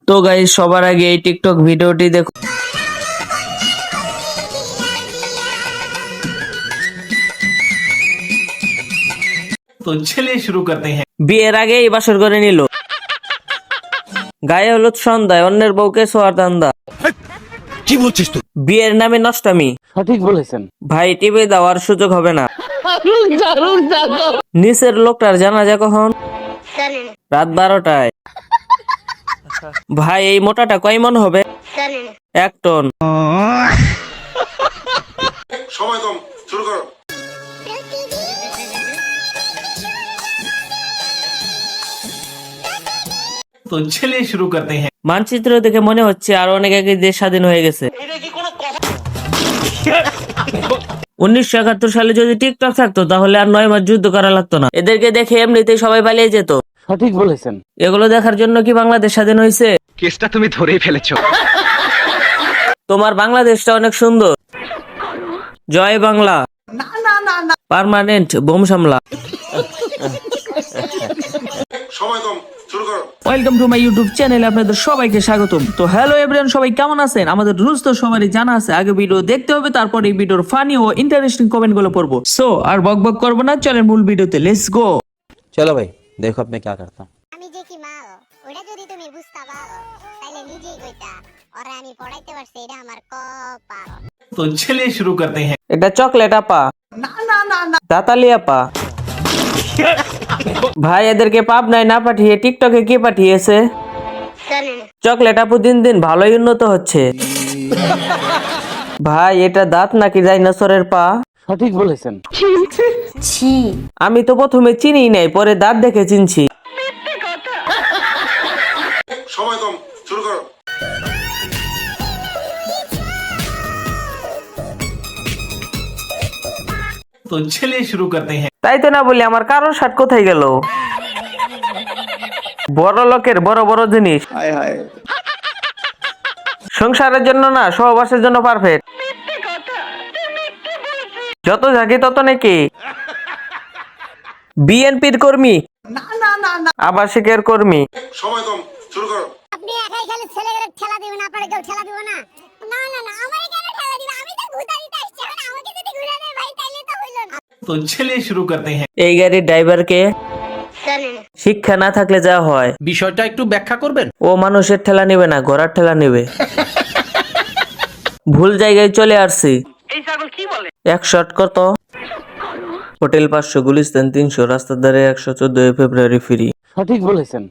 তো গাইস, সবার আগে এই টিকটক ভিডিওটি দেখো। तो चलिए शुरू करते हैं। বিয়ের আগে এই বাসর করে নিল, গায়ে হলুদ সন্ধ্যায় অন্যের বউকে ছোঁয়ার ধান্দা। কি বলছিস তুই? বিয়ের নামে নষ্টামি। সঠিক বলেছেন ভাই টিভি দেওয়ার সুযোগ হবে না। নিচের লোকটার জানাজা কখন? রাত 12টায়। ভাই এই মোটাটা কয় মন হবে? 1 টন। সময় কম, শুরু করো। तो चलिए शुरू करते हैं। মানচিত্র দেখে মনে হচ্ছে আরো অনেক আগে দেশ স্বাধীন হয়ে গেছে। 1971 সালে যদি টিকটক থাকতো তাহলে আর 9 মাস যুদ্ধ করা লাগতো না। এদেরকে দেখে এমনিতেই সবাই পালিয়ে যেত। সঠিক বলেছেন এগুলো দেখার জন্য কি বাংলাদেশ স্বাধীন হয়েছে? কেসটা তুমি ধরেই ফেলেছো। তোমার বাংলাদেশটা অনেক সুন্দর। জয় বাংলা। পার্মানেন্ট বোম সামলা। সময় কম, শুরু করো। ওয়েলকাম টু মাই ইউটিউব চ্যানেলে আপনাদের সবাইকে স্বাগতম। তো হ্যালো এভরিওয়ান, সবাই কেমন আছেন? আমাদের রুলস তো সবারই জানা আছে, আগে ভিডিও দেখতে হবে, তারপর এই ভিডিওর ফানি ও ইন্টারেস্টিং কমেন্ট গুলো পড়বো। সো আর বক বক করবো না, চলেন মূল ভিডিওতে, লেটস গো। चलो भाई देखो अब मैं क्या करता हूँ। আমি যে কি মা ওটা যদি তুমি বুঝতা পারো তাইলে নিজেই কইতা ওরে আমি পড়াইতে পারছি এটা আমার কপাল। तो चलिए शुरू करते हैं। এটা চকলেট আপা, দাতালি আপা। ভাই এদেরকে পাবনায় না পাঠিয়ে টিকটকে কে পাঠিয়েছে? চকলেট আপু দিন দিন ভালোই উন্নত হচ্ছে। ভাই এটা দাঁত নাকি ডাইনোসরের পা? সঠিক বলেছেন আমি তো প্রথমে চিনি নাই, পরে দাঁত দেখে চিনছি। সময় কম, শুরু করো। तो चलिए शुरू करते हैं। তাই তো না বলি, আমার কারোর শার্ট কোথায় গেল? বড় লোকের বড় বড় জিনিস সংসারের জন্য না, সহবাসের জন্য পারফেক্ট। যত ঝাঁকি তত নাকি বিএনপির কর্মী, আবাসিকের কর্মী। সময় কম, শুরু করো। আপনি একাই খালি ছেলেদের ঠেলা দিবেন, আপনারে কেউ ঠেলা দিব না। না না না, আমারে কেন ঠেলা দিবে? আমি তো ঘুরতে দিতে আসছি, এখন আমাকে যদি ঘুরে দেয় ভাই তাইলে তো হইল না। तो चलिए शुरू करते हैं। এই গাড়ির ড্রাইভারকে শিক্ষা না থাকলে যা হয়, বিষয়টা একটু ব্যাখ্যা করবেন? ও মানুষের ঠেলা নিবে না, ঘোড়ার ঠেলা নিবে। ভুল জায়গায় চলে আসছি। এক শর্ট কত? হোটেল 500, গুলিস্তান 300, রাস্তার ধারে 114 ফেব্রুয়ারি ফ্রি। সঠিক বলেছেন